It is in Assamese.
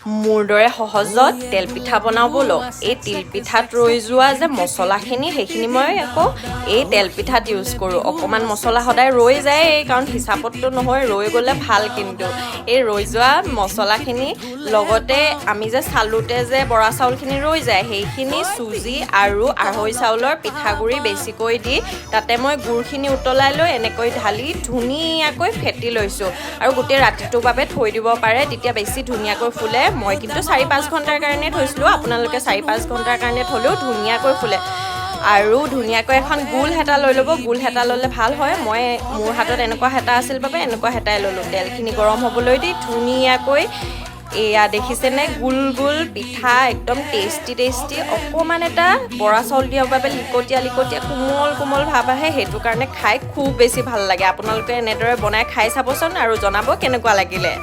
মোৰ দৰে সহজত তেল পিঠা বনাব লওক। এই তিল পিঠাত ৰৈ যোৱা যে মছলাখিনি সেইখিনি মই আকৌ এই তেল পিঠাত ইউজ কৰোঁ। অকণমান মছলা সদায় ৰৈ যায় কাৰণ হিচাপতটো নহয়, ৰৈ গ'লে ভাল, কিন্তু এই ৰৈ যোৱা মছলাখিনি লগতে আমি যে চালোতে যে বৰা চাউলখিনি ৰৈ যায় সেইখিনি চুজি আৰু আঢ়ৈ চাউলৰ পিঠাগুড়ি বেছিকৈ দি তাতে মই গুড়খিনি উতলাই লৈ এনেকৈ ঢালি ধুনীয়াকৈ ফেটি লৈছোঁ। আৰু গোটেই ৰাতিটোৰ বাবে থৈ দিব পাৰে, তেতিয়া বেছি ধুনীয়াকৈ ফুলে। মই কিন্তু 4-5 ঘণ্টাৰ কাৰণে থৈছিলোঁ, আপোনালোকে 4-5 ঘণ্টাৰ কাৰণে থ'লেও ধুনীয়াকৈ ফুলে। আৰু ধুনীয়াকৈ এখন গোল হেতা লৈ ল'ব, গোল হেতা ল'লে ভাল হয়। মই মোৰ হাতত এনেকুৱা হেতা আছিল বাবে এনেকুৱা হেতাই ল'লোঁ। তেলখিনি গৰম হ'বলৈ দি ধুনীয়াকৈ এয়া দেখিছেনে গোল গোল পিঠা, একদম টেষ্টি। অকণমান এটা বৰা চাউল দিয়াৰ বাবে লিকটীয়া কোমল কোমল ভাৱ আহে, সেইটো কাৰণে খাই খুব বেছি ভাল লাগে। আপোনালোকে এনেদৰে বনাই খাই চাবচোন আৰু জনাব কেনেকুৱা লাগিলে।